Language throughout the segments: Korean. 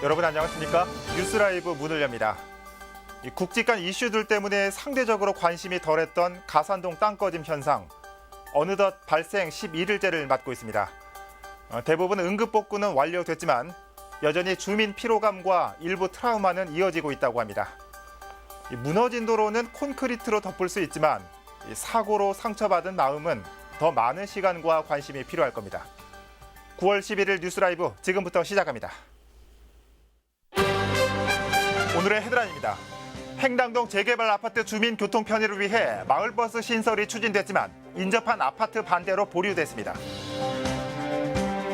여러분 안녕하십니까? 뉴스라이브 문을 엽니다. 국직간 이슈들 때문에 상대적으로 관심이 덜했던 가산동 땅꺼짐 현상. 어느덧 발생 11일째를 맞고 있습니다. 대부분 응급복구는 완료됐지만 여전히 주민 피로감과 일부 트라우마는 이어지고 있다고 합니다. 무너진 도로는 콘크리트로 덮을 수 있지만 사고로 상처받은 마음은 더 많은 시간과 관심이 필요할 겁니다. 9월 11일 뉴스라이브 지금부터 시작합니다. 오늘의 헤드라인입니다. 행당동 재개발 아파트 주민 교통 편의를 위해 마을버스 신설이 추진됐지만 인접한 아파트 반대로 보류됐습니다.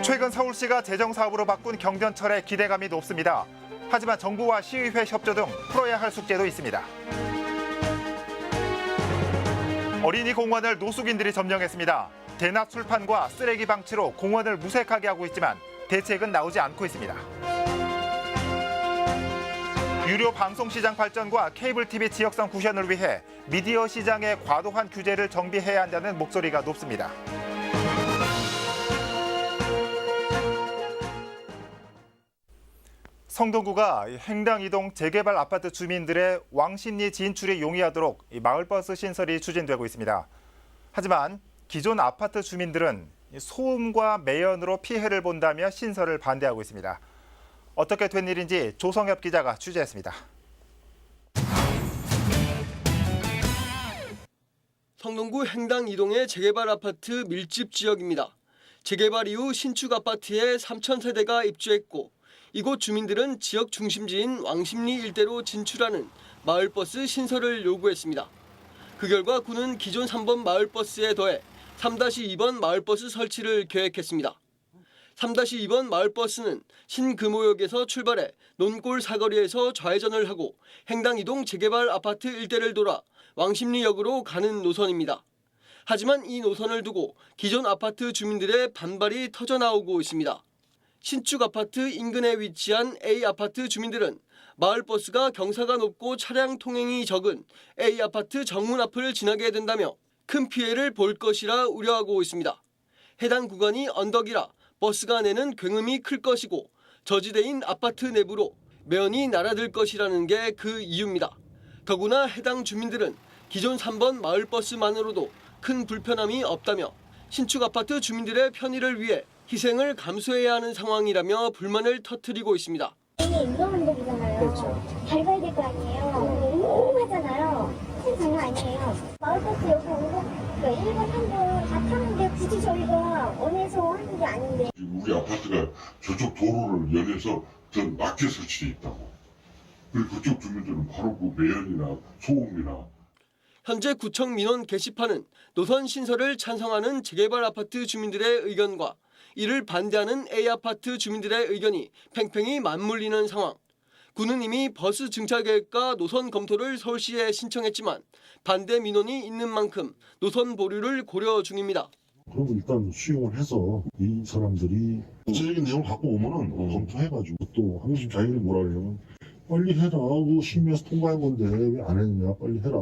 최근 서울시가 재정사업으로 바꾼 경전철에 기대감이 높습니다. 하지만 정부와 시의회 협조 등 풀어야 할 숙제도 있습니다. 어린이 공원을 노숙인들이 점령했습니다. 대낮 술판과 쓰레기 방치로 공원을 무색하게 하고 있지만 대책은 나오지 않고 있습니다. 유료 방송 시장 발전과 케이블 TV 지역성 구현을 위해 미디어 시장의 과도한 규제를 정비해야 한다는 목소리가 높습니다. 성동구가 행당 이동 재개발 아파트 주민들의 왕십리 진출이 용이하도록 마을버스 신설이 추진되고 있습니다. 하지만 기존 아파트 주민들은 소음과 매연으로 피해를 본다며 신설을 반대하고 있습니다. 어떻게 된 일인지 조성엽 기자가 취재했습니다. 성동구 행당 이동의 재개발 아파트 밀집 지역입니다. 재개발 이후 신축 아파트에 3,000세대가 입주했고 이곳 주민들은 지역 중심지인 왕십리 일대로 진출하는 마을버스 신설을 요구했습니다. 그 결과 구는 기존 3번 마을버스에 더해 3-2번 마을버스 설치를 계획했습니다. 3-2번 마을버스는 신금호역에서 출발해 논골 사거리에서 좌회전을 하고 행당 이동 재개발 아파트 일대를 돌아 왕십리역으로 가는 노선입니다. 하지만 이 노선을 두고 기존 아파트 주민들의 반발이 터져나오고 있습니다. 신축 아파트 인근에 위치한 A 아파트 주민들은 마을버스가 경사가 높고 차량 통행이 적은 A 아파트 정문 앞을 지나게 된다며 큰 피해를 볼 것이라 우려하고 있습니다. 해당 구간이 언덕이라 버스가 내는 굉음이 클 것이고 저지대인 아파트 내부로 매연이 날아들 것이라는 게 그 이유입니다. 더구나 해당 주민들은 기존 3번 마을버스만으로도 큰 불편함이 없다며 신축 아파트 주민들의 편의를 위해 희생을 감수해야 하는 상황이라며 불만을 터뜨리고 있습니다. 이게 운동한다잖아요. 그렇죠. 밟아야 될 거 아니에요. 너무 하잖아요. 큰 장난 아니에요. 마을버스 여기 오고 1번, 3번 다 타는데 굳이 저희가 원해서 하는 게 아닌데. 우리 아파트가 저쪽 도로를 연해서 더 낮게 설치돼 있다고. 그리고 그쪽 주민들은 바로 그 매연이나 소음이나. 현재 구청 민원 게시판은 노선 신설을 찬성하는 재개발 아파트 주민들의 의견과 이를 반대하는 A아파트 주민들의 의견이 팽팽히 맞물리는 상황. 구는 이미 버스 증차 계획과 노선 검토를 서울시에 신청했지만 반대 민원이 있는 만큼 노선 보류를 고려 중입니다. 그럼 일단 수용을 해서 이 사람들이 구체적인 내용을 갖고 오면은 검토해가지고 또 항상 자기는 뭐라 그러냐면 빨리 해라. 그 심의해서 통과한 건데 왜 안 했냐. 빨리 해라.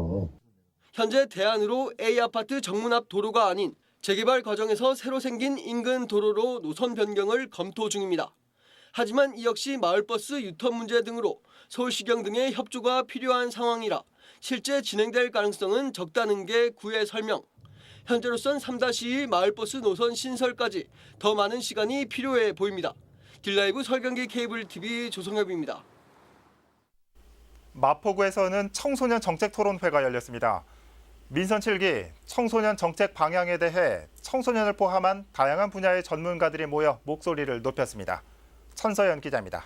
현재 대안으로 A아파트 정문 앞 도로가 아닌 재개발 과정에서 새로 생긴 인근 도로로 노선 변경을 검토 중입니다. 하지만 이 역시 마을버스 유턴 문제 등으로 서울시경 등의 협조가 필요한 상황이라 실제 진행될 가능성은 적다는 게 구의 설명. 현재로선 3-2 마을버스 노선 신설까지 더 많은 시간이 필요해 보입니다. 딜라이브 설경기 케이블 TV 조성엽입니다. 마포구에서는 청소년 정책 토론회가 열렸습니다. 민선 7기 청소년 정책 방향에 대해 청소년을 포함한 다양한 분야의 전문가들이 모여 목소리를 높였습니다. 천서연 기자입니다.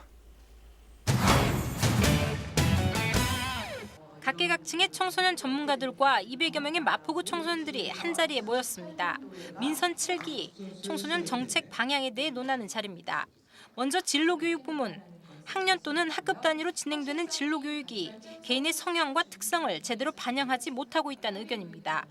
각계각층의 청소년 전문가들과 200여 명의 마포구 청소년들이 한자리에 모였습니다. 민선 7기 청소년 정책 방향에 대해 논하는 자리입니다. 먼저 진로교육 부문. 학년 또는 학급 단위로 진행되는 진로교육이 개인의 성향과 특성을 제대로 반영하지 못하고 있다는 의견입니다.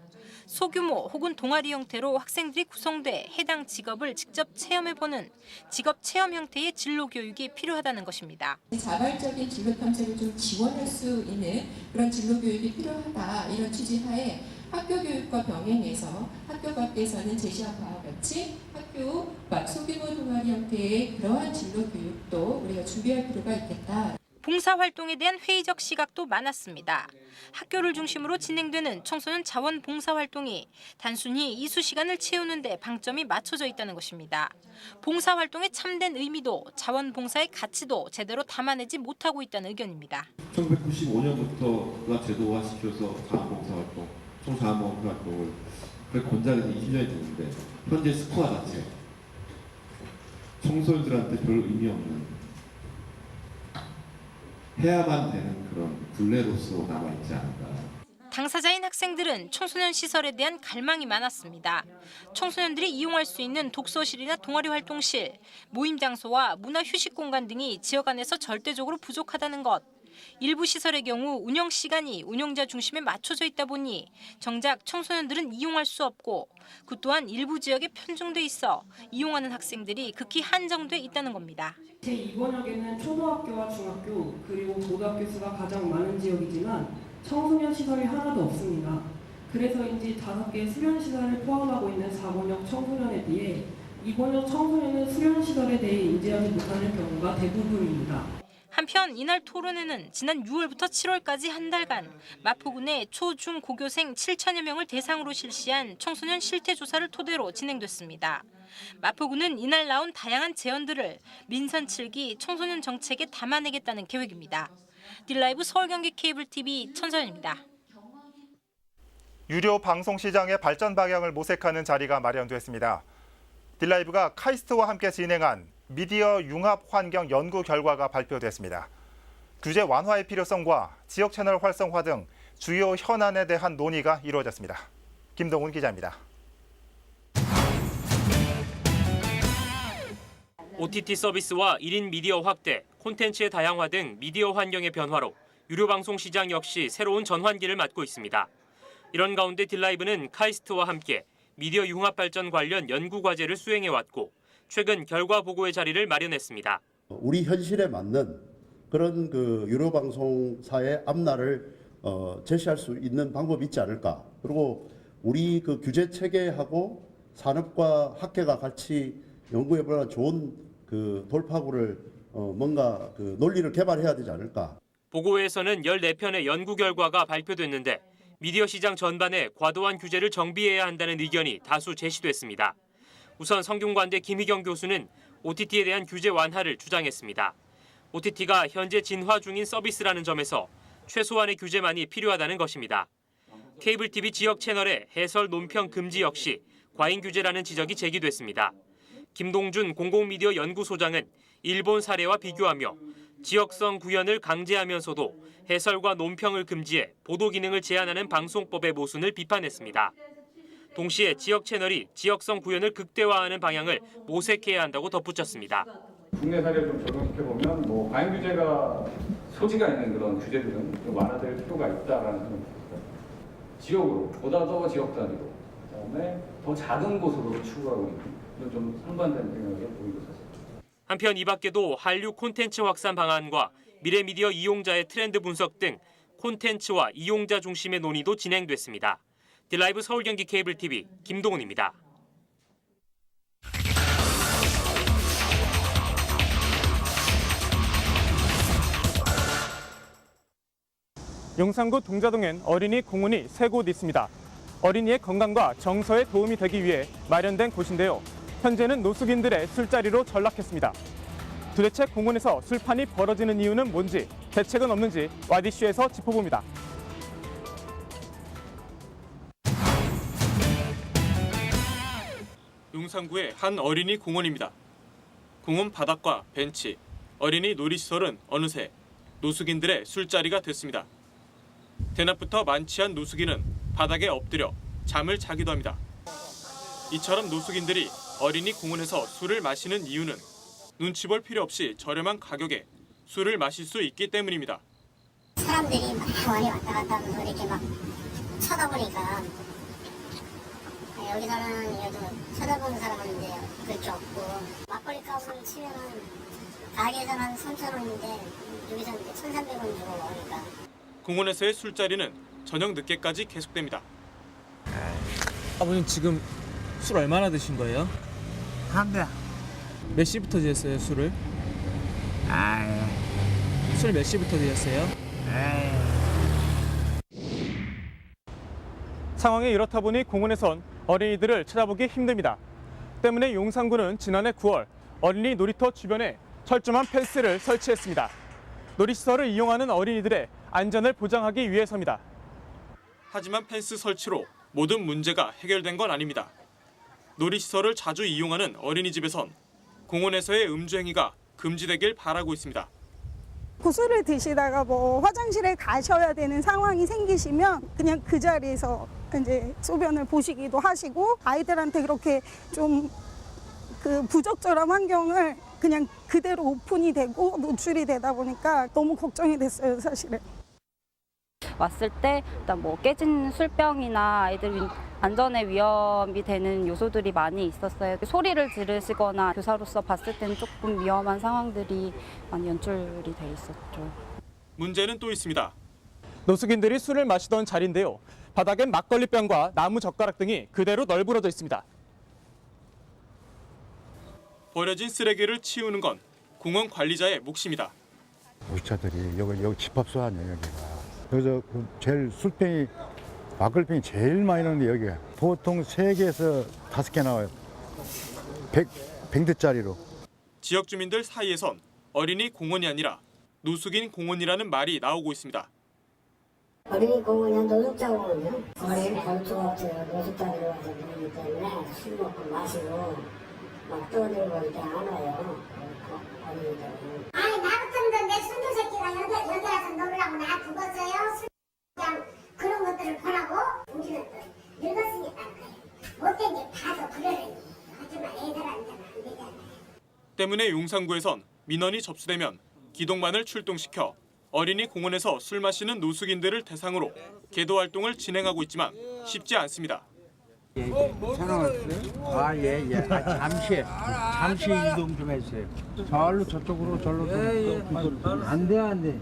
소규모 혹은 동아리 형태로 학생들이 구성돼 해당 직업을 직접 체험해보는 직업 체험 형태의 진로교육이 필요하다는 것입니다. 자발적인 진로 탐색을 좀 지원할 수 있는 그런 진로교육이 필요하다. 이런 취지하에 학교 교육과 병행해서 학교 밖에서는 제시한 바와 같이 학교 소규모 동아리 형태의 그러한 진로 교육도 우리가 준비할 필요가 있겠다. 봉사활동에 대한 회의적 시각도 많았습니다. 학교를 중심으로 진행되는 청소년 자원 봉사활동이 단순히 이수 시간을 채우는 데 방점이 맞춰져 있다는 것입니다. 봉사활동의 참된 의미도 자원봉사의 가치도 제대로 담아내지 못하고 있다는 의견입니다. 1995년부터가 제도화시켜서 자원봉사활동, 총자원봉사활동을 권장해서 20년이 됐는데 현재 스코어 자체 청소년들한테 별 의미 없는 해야만 되는 그런 굴레로서 남아있지 않을까. 당사자인 학생들은 청소년 시설에 대한 갈망이 많았습니다. 청소년들이 이용할 수 있는 독서실이나 동아리 활동실, 모임 장소와 문화 휴식 공간 등이 지역 안에서 절대적으로 부족하다는 것. 일부 시설의 경우 운영 시간이 운영자 중심에 맞춰져 있다 보니 정작 청소년들은 이용할 수 없고 그 또한 일부 지역에 편중돼 있어 이용하는 학생들이 극히 한정돼 있다는 겁니다. 제2번역에는 초등학교와 중학교 그리고 고등학교 수가 가장 많은 지역이지만 청소년 시설이 하나도 없습니다. 그래서인지 5개의 수련 시설을 포함하고 있는 4번역 청소년에 비해 2번역 청소년은 수련 시설에 대해 인지하지 못하는 경우가 대부분입니다. 한편 이날 토론회는 지난 6월부터 7월까지 한 달간 마포군의 초, 중, 고교생 7천여 명을 대상으로 실시한 청소년 실태조사를 토대로 진행됐습니다. 마포군은 이날 나온 다양한 제언들을 민선 7기 청소년 정책에 담아내겠다는 계획입니다. 딜라이브 서울경기 케이블TV 천선입니다. 유료 방송 시장의 발전 방향을 모색하는 자리가 마련됐습니다. 딜라이브가 카이스트와 함께 진행한 미디어 융합 환경 연구 결과가 발표됐습니다. 규제 완화의 필요성과 지역 채널 활성화 등 주요 현안에 대한 논의가 이루어졌습니다. 김동훈 기자입니다. OTT 서비스와 1인 미디어 확대, 콘텐츠의 다양화 등 미디어 환경의 변화로 유료 방송 시장 역시 새로운 전환기를 맞고 있습니다. 이런 가운데 딜라이브는 카이스트와 함께 미디어 융합 발전 관련 연구 과제를 수행해왔고 최근 결과 보고의 자리를 마련했습니다. 우리 현실에 맞는 그런 유료 방송사의 앞날을 제시할 수 있는 방법이 있지 않을까. 그리고 우리 규제 체계하고 산업과 학계가 같이 연구해보는 좋은 돌파구를 뭔가 논리를 개발해야 되지 않을까. 보고회에서는 14편의 연구 결과가 발표됐는데 미디어 시장 전반에 과도한 규제를 정비해야 한다는 의견이 다수 제시됐습니다. 우선 성균관대 김희경 교수는 OTT에 대한 규제 완화를 주장했습니다. OTT가 현재 진화 중인 서비스라는 점에서 최소한의 규제만이 필요하다는 것입니다. 케이블 TV 지역 채널의 해설 논평 금지 역시 과잉 규제라는 지적이 제기됐습니다. 김동준 공공미디어 연구소장은 일본 사례와 비교하며 지역성 구현을 강제하면서도 해설과 논평을 금지해 보도 기능을 제한하는 방송법의 모순을 비판했습니다. 동시에 지역 채널이 지역성 구현을 극대화하는 방향을 모색해야 한다고 덧붙였습니다. 국내 사례를 좀 적용시켜보면 과잉 규제가 소지가 있는 그런 규제들은 좀 완화될 필요가 있다라는 생각이 듭니다. 지역으로, 보다 더 지역 단위로, 그다음에 더 작은 곳으로 추구하고 있는 좀 상반되는 생각을 보이고 있습니다. 한편 이 밖에도 한류 콘텐츠 확산 방안과 미래 미디어 이용자의 트렌드 분석 등 콘텐츠와 이용자 중심의 논의도 진행됐습니다. 딜라이브 서울경기 케이블TV 김동훈입니다. 용산구 동자동엔 어린이 공원이 3곳 있습니다. 어린이의 건강과 정서에 도움이 되기 위해 마련된 곳인데요. 현재는 노숙인들의 술자리로 전락했습니다. 도대체 공원에서 술판이 벌어지는 이유는 뭔지, 대책은 없는지 와디슈에서 짚어봅니다. 용산구의 한 어린이 공원입니다. 공원 바닥과 벤치, 어린이 놀이시설은 어느새 노숙인들의 술자리가 됐습니다. 대낮부터 만취한 노숙인은 바닥에 엎드려 잠을 자기도 합니다. 이처럼 노숙인들이 어린이 공원에서 술을 마시는 이유는 눈치 볼 필요 없이 저렴한 가격에 술을 마실 수 있기 때문입니다. 사람들이 막 많이 왔다 갔다 하면서 이렇게 막 쳐다보니까 여기서는 쳐다보는 사람은 이제 그렇게 없고 막걸리 값을 치면은 가게에서는 한 3,000원인데 여기서는 이제 1,300원 주고 먹으니까. 공원에서의 술자리는 저녁 늦게까지 계속됩니다. 아버님 지금 술 얼마나 드신 거예요? 한 대. 몇 시부터 드셨어요, 술을? 아, 술 몇 시부터 드셨어요? 상황이 이렇다 보니 공원에선 어린이들을 찾아보기 힘듭니다. 때문에 용산구는 지난해 9월 어린이 놀이터 주변에 철조망 펜스를 설치했습니다. 놀이시설을 이용하는 어린이들의 안전을 보장하기 위해서입니다. 하지만 펜스 설치로 모든 문제가 해결된 건 아닙니다. 놀이시설을 자주 이용하는 어린이집에선 공원에서의 음주 행위가 금지되길 바라고 있습니다. 술을 드시다가 뭐 화장실에 가셔야 되는 상황이 생기시면 그냥 그 자리에서 이제 소변을 보시기도 하시고, 아이들한테 그렇게 좀 그 부적절한 환경을 그냥 그대로 오픈이 되고 노출이 되다 보니까 너무 걱정이 됐어요, 사실은. 왔을 때 일단 뭐 깨진 술병이나 아이들 안전에 위험이 되는 요소들이 많이 있었어요. 소리를 지르시거나 교사로서 봤을 때는 조금 위험한 상황들이 많이 연출이 돼 있었죠. 문제는 또 있습니다. 노숙인들이 술을 마시던 자리인데요. 바닥엔 막걸리병과 나무 젓가락 등이 그대로 널브러져 있습니다. 버려진 쓰레기를 치우는 건 공원 관리자의 몫입니다. 우차들이 여기 집합소 아니에요, 여기가. 여기서 제일 술병이, 막걸리병이 제일 많이 나오는데 여기가 보통 3개에서 5개 나와요. 100대짜리로. 지역 주민들 사이에선 어린이 공원이 아니라 노숙인 공원이라는 말이 나오고 있습니다. 어린이 공원이나 노숙자 공원이요? 어린 건축업체가 노숙자들이 와서 놀기 때문에 술 먹고 마시고 막 떠들고 이렇게 안 와요. 어린이들은. 아니 나 같으면 내 순두 새끼가 여기 와서 놀으라고 나 죽었어요. 술 그냥 그런 것들을 보라고. 우리는 또 늙었으니까 못된 게 봐도 그러려니. 하지만 애들한테는 안 되잖아요. 때문에 용산구에선 민원이 접수되면 기동반을 출동시켜 어린이 공원에서 술 마시는 노숙인들을 대상으로 계도 활동을 진행하고 있지만 쉽지 않습니다. 전화 왔어요? 아, 예. 잠시 이동 좀 해주세요. 저쪽으로, 안 돼.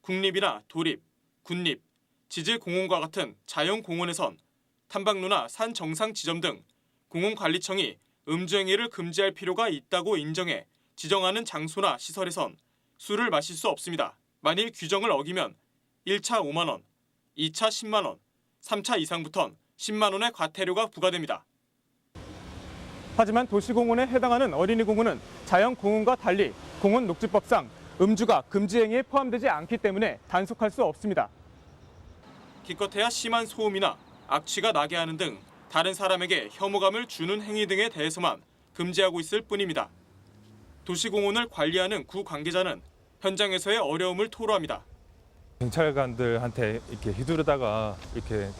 국립이나 도립, 군립, 지질공원과 같은 자연공원에선 탐방로나 산 정상 지점 등 공원관리청이 음주행위를 금지할 필요가 있다고 인정해 지정하는 장소나 시설에선 술을 마실 수 없습니다. 만일 규정을 어기면 1차 5만 원, 2차 10만 원, 3차 이상부턴 10만 원의 과태료가 부과됩니다. 하지만 도시공원에 해당하는 어린이공원은 자연공원과 달리 공원녹지법상 음주가 금지 행위에 포함되지 않기 때문에 단속할 수 없습니다. 기껏해야 심한 소음이나 악취가 나게 하는 등 다른 사람에게 혐오감을 주는 행위 등에 대해서만 금지하고 있을 뿐입니다. 도시공원을 관리하는 구 관계자는 현장에서의 어려움을 토로합니다. 경찰관들한테 이렇게 휘두르다가 이렇게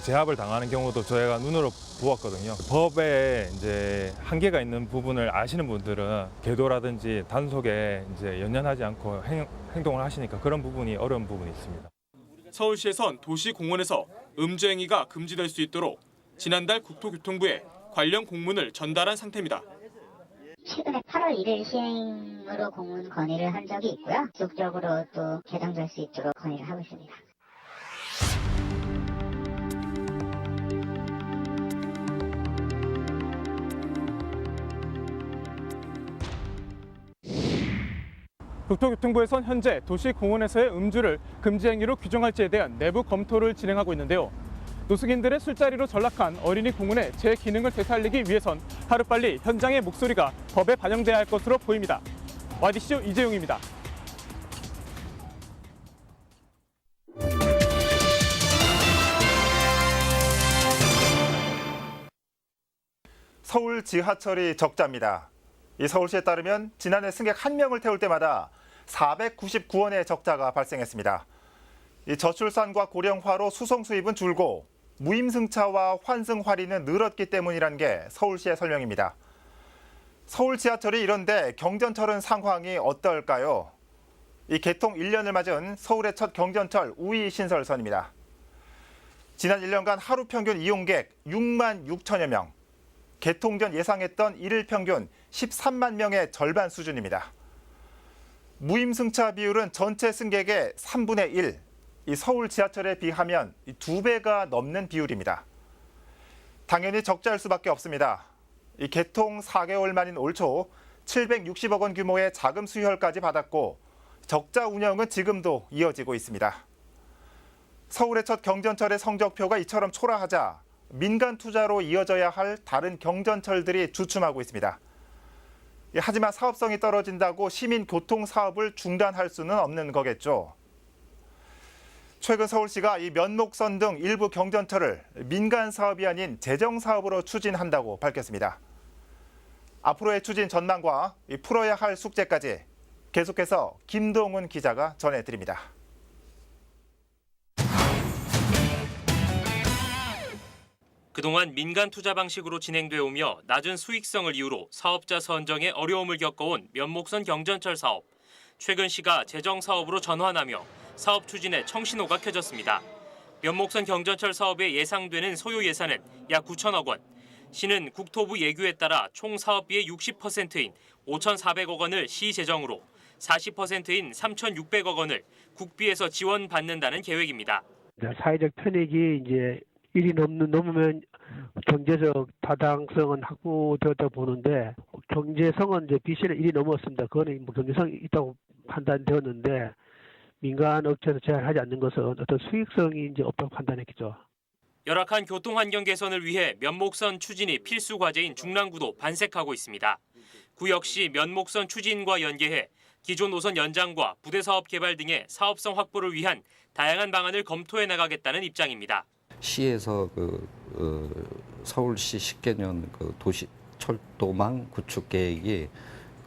제압을 당하는 경우도 저희가 눈으로 보았거든요. 법에 이제 한계가 있는 부분을 아시는 분들은 계도라든지 단속에 이제 연연하지 않고 행동을 하시니까 그런 부분이 어려운 부분이 있습니다. 서울시에선 도시공원에서 음주 행위가 금지될 수 있도록 지난달 국토교통부에 관련 공문을 전달한 상태입니다. 최근에 8월 1일 시행으로 공문 건의를 한 적이 있고요. 지속적으로 또 개정될 수 있도록 건의를 하고 있습니다. 국토교통부에선 현재 도시공원에서의 음주를 금지 행위로 규정할지에 대한 내부 검토를 진행하고 있는데요. 노숙인들의 술자리로 전락한 어린이 공원의 제 기능을 되살리기 위해선 하루빨리 현장의 목소리가 법에 반영돼야 할 것으로 보입니다. YDC 이재용입니다. 서울 지하철이 적자입니다. 이 서울시에 따르면 지난해 승객 1명을 태울 때마다 499원의 적자가 발생했습니다. 이 저출산과 고령화로 수송 수입은 줄고 무임승차와 환승 할인은 늘었기 때문이라는 게 서울시의 설명입니다. 서울 지하철이 이런데 경전철은 상황이 어떨까요? 이 개통 1년을 맞은 서울의 첫 경전철 우이 신설선입니다. 지난 1년간 하루 평균 이용객 6만 6천여 명, 개통 전 예상했던 일일 평균 13만 명의 절반 수준입니다. 무임승차 비율은 전체 승객의 3분의 1, 이 서울 지하철에 비하면 2배가 넘는 비율입니다. 당연히 적자일 수밖에 없습니다. 이 개통 4개월 만인 올 초 760억 원 규모의 자금 수혈까지 받았고 적자 운영은 지금도 이어지고 있습니다. 서울의 첫 경전철의 성적표가 이처럼 초라하자 민간 투자로 이어져야 할 다른 경전철들이 주춤하고 있습니다. 하지만 사업성이 떨어진다고 시민 교통 사업을 중단할 수는 없는 거겠죠. 최근 서울시가 이 면목선 등 일부 경전철을 민간 사업이 아닌 재정 사업으로 추진한다고 밝혔습니다. 앞으로의 추진 전망과 풀어야 할 숙제까지 계속해서 김동훈 기자가 전해드립니다. 그동안 민간 투자 방식으로 진행돼 오며 낮은 수익성을 이유로 사업자 선정에 어려움을 겪어온 면목선 경전철 사업. 최근 시가 재정 사업으로 전환하며 사업 추진에 청신호가 켜졌습니다. 면목선 경전철 사업에 예상되는 소요 예산은 약 9천억 원. 시는 국토부 예규에 따라 총 사업비의 60%인 5,400억 원을 시 재정으로 40%인 3,600억 원을 국비에서 지원받는다는 계획입니다. 사회적 편익이 이제 1이 넘으면 경제적 타당성은 확보되었다고 보는데 경제성은 이제 BC는 1이 넘었습니다. 그거는 뭐 경제성이 있다고 판단되었는데 민간 업체에서 제한하지 않는 것은 어떤 수익성이 이제 없다고 판단했겠죠. 열악한 교통 환경 개선을 위해 면목선 추진이 필수 과제인 중랑구도 반색하고 있습니다. 구 역시 면목선 추진과 연계해 기존 노선 연장과 부대 사업 개발 등의 사업성 확보를 위한 다양한 방안을 검토해 나가겠다는 입장입니다. 시에서 서울시 10개년 도시 철도망 구축 계획이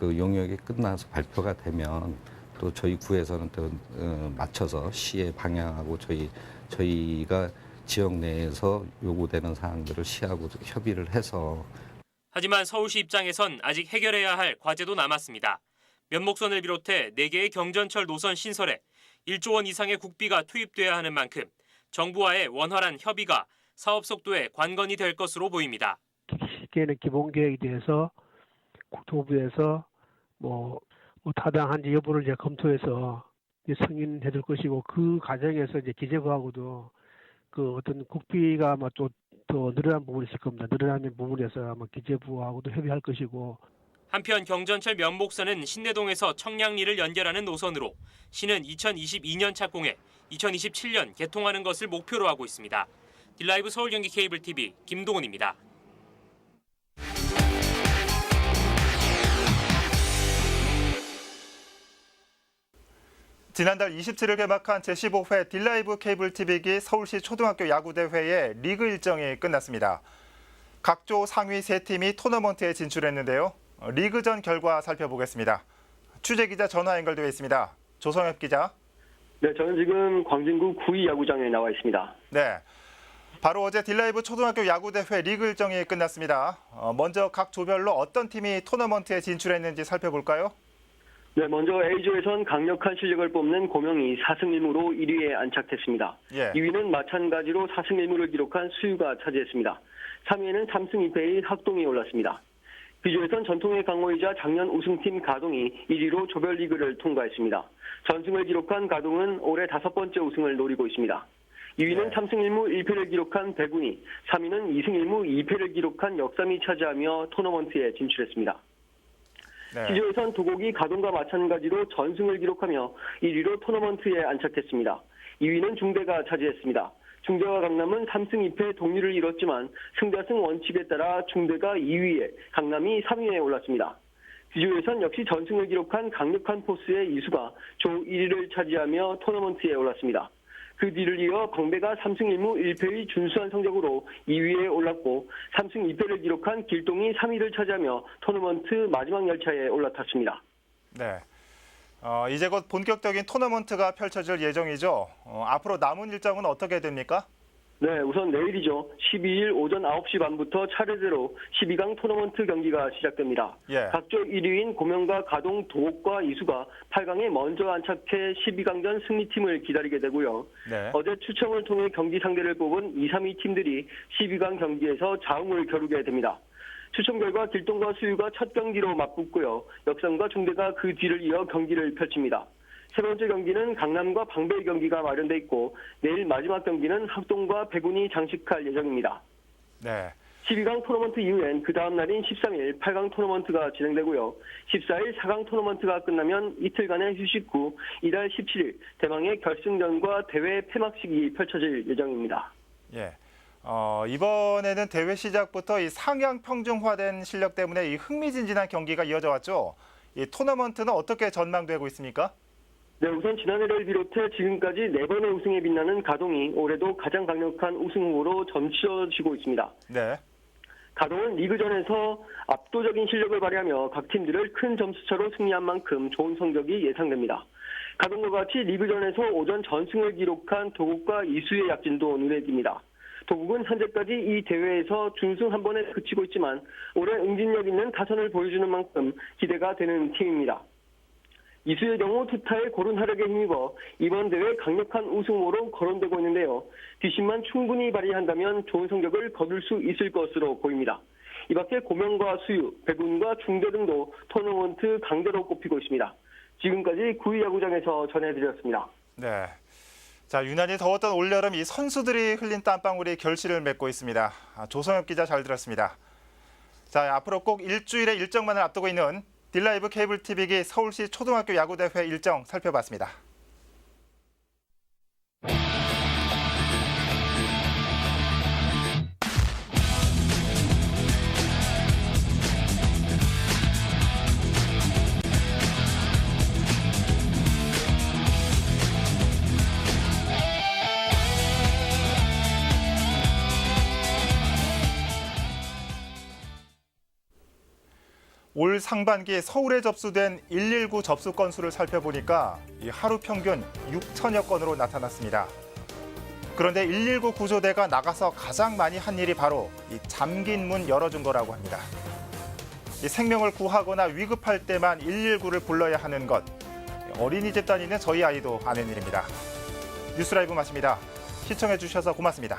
용역이 끝나서 발표가 되면 또 저희 구에서는 또 맞춰서 시의 방향하고 저희가 지역 내에서 요구되는 사항들을 시하고 협의를 해서. 하지만 서울시 입장에선 아직 해결해야 할 과제도 남았습니다. 면목선을 비롯해 4개의 경전철 노선 신설에 1조 원 이상의 국비가 투입돼야 하는 만큼 정부와의 원활한 협의가 사업 속도에 관건이 될 것으로 보입니다. 시기에는 기본 계획에 대해서 국토부에서 뭐 타당한지 여부를 이제 검토해서 승인해줄 것이고 그 과정에서 이제 기재부하고도 그 어떤 국비가 아마 또 더 늘어난 부분이 있을 겁니다. 늘어나는 부분에서 아마 기재부하고도 협의할 것이고. 한편 경전철 면목선은 신내동에서 청량리를 연결하는 노선으로 시는 2022년 착공해 2027년 개통하는 것을 목표로 하고 있습니다. 딜라이브 서울 경기 케이블 TV 김동훈입니다. 지난달 27일 개막한 제15회 딜라이브 케이블 TV기 서울시 초등학교 야구대회의 리그 일정이 끝났습니다. 각조 상위 3팀이 토너먼트에 진출했는데요. 리그전 결과 살펴보겠습니다. 취재기자 전화 연결되어 있습니다. 조성엽 기자. 네, 저는 지금 광진구 구의 야구장에 나와 있습니다. 네, 바로 어제 딜라이브 초등학교 야구대회 리그 일정이 끝났습니다. 먼저 각 조별로 어떤 팀이 토너먼트에 진출했는지 살펴볼까요? 네, 먼저 A조에선 강력한 실력을 뽑는 고명이 4승 1무로 1위에 안착했습니다. 2위는 마찬가지로 4승 1무를 기록한 수유가 차지했습니다. 3위에는 3승 2패의 학동이 올랐습니다. B조에선 전통의 강호이자 작년 우승팀 가동이 1위로 조별리그를 통과했습니다. 전승을 기록한 가동은 올해 5번째 우승을 노리고 있습니다. 2위는 3승 1무 1패를 기록한 대군이, 3위는 2승 1무 2패를 기록한 역삼이 차지하며 토너먼트에 진출했습니다. C조에선 도곡이 가동과 마찬가지로 전승을 기록하며 1위로 토너먼트에 안착했습니다. 2위는 중대가 차지했습니다. 중대와 강남은 3승 2패 동률을 이뤘지만 승자승 원칙에 따라 중대가 2위에 강남이 3위에 올랐습니다. D조에선 역시 전승을 기록한 강력한 포스의 이수가 조 1위를 차지하며 토너먼트에 올랐습니다. 그 뒤를 이어 광배가 3승 1무 1패의 준수한 성적으로 2위에 올랐고 3승 2패를 기록한 길동이 3위를 차지하며 토너먼트 마지막 열차에 올라탔습니다. 네, 이제 곧 본격적인 토너먼트가 펼쳐질 예정이죠. 앞으로 남은 일정은 어떻게 됩니까? 네, 우선 내일이죠. 12일 오전 9시 반부터 차례대로 12강 토너먼트 경기가 시작됩니다. 각조 1위인 고명과 가동, 도곡과 이수가 8강에 먼저 안착해 12강전 승리팀을 기다리게 되고요. 어제 추첨을 통해 경기 상대를 뽑은 2, 3위 팀들이 12강 경기에서 자웅을 겨루게 됩니다. 추첨 결과 길동과 수유가 첫 경기로 맞붙고요. 역삼과 중대가 그 뒤를 이어 경기를 펼칩니다. 세 번째 경기는 강남과 방배 경기가 마련돼 있고 내일 마지막 경기는 학동과 백운이 장식할 예정입니다. 네, 12강 토너먼트 이후엔 그 다음 날인 13일 8강 토너먼트가 진행되고요. 14일 4강 토너먼트가 끝나면 이틀간의 휴식 후 이달 17일 대망의 결승전과 대회 폐막식이 펼쳐질 예정입니다. 예. 이번에는 대회 시작부터 이 상향 평준화된 실력 때문에 이 흥미진진한 경기가 이어져 왔죠. 이 토너먼트는 어떻게 전망되고 있습니까? 네, 우선 지난해를 비롯해 지금까지 4번의 우승에 빛나는 가동이 올해도 가장 강력한 우승 후보로 점쳐지고 있습니다. 네. 가동은 리그전에서 압도적인 실력을 발휘하며 각 팀들을 큰 점수차로 승리한 만큼 좋은 성적이 예상됩니다. 가동과 같이 리그전에서 오전 전승을 기록한 도국과 이수의 약진도 눈에 띕니다. 도국은 현재까지 이 대회에서 준승 한 번에 그치고 있지만 올해 응징력 있는 타선을 보여주는 만큼 기대가 되는 팀입니다. 이수의 경우 투타의 고른 활약에 힘입어 이번 대회 강력한 우승으로 거론되고 있는데요. 뒷심만 충분히 발휘한다면 좋은 성적을 거둘 수 있을 것으로 보입니다. 이 밖에 고명과 수유, 백운과 중대 등도 토너먼트 강대로 꼽히고 있습니다. 지금까지 구위 야구장에서 전해드렸습니다. 네. 자, 유난히 더웠던 올여름 이 선수들이 흘린 땀방울이 결실을 맺고 있습니다. 조성엽 기자 잘 들었습니다. 자, 앞으로 꼭 일주일의 일정만을 앞두고 있는 딜라이브 케이블 TV기 서울시 초등학교 야구대회 일정 살펴봤습니다. 올 상반기 서울에 접수된 119 접수 건수를 살펴보니까 이 하루 평균 6천여 건으로 나타났습니다. 그런데 119 구조대가 나가서 가장 많이 한 일이 바로 이 잠긴 문 열어준 거라고 합니다. 이 생명을 구하거나 위급할 때만 119를 불러야 하는 것. 어린이집 다니는 저희 아이도 아는 일입니다. 뉴스라이브 마칩니다. 시청해 주셔서 고맙습니다.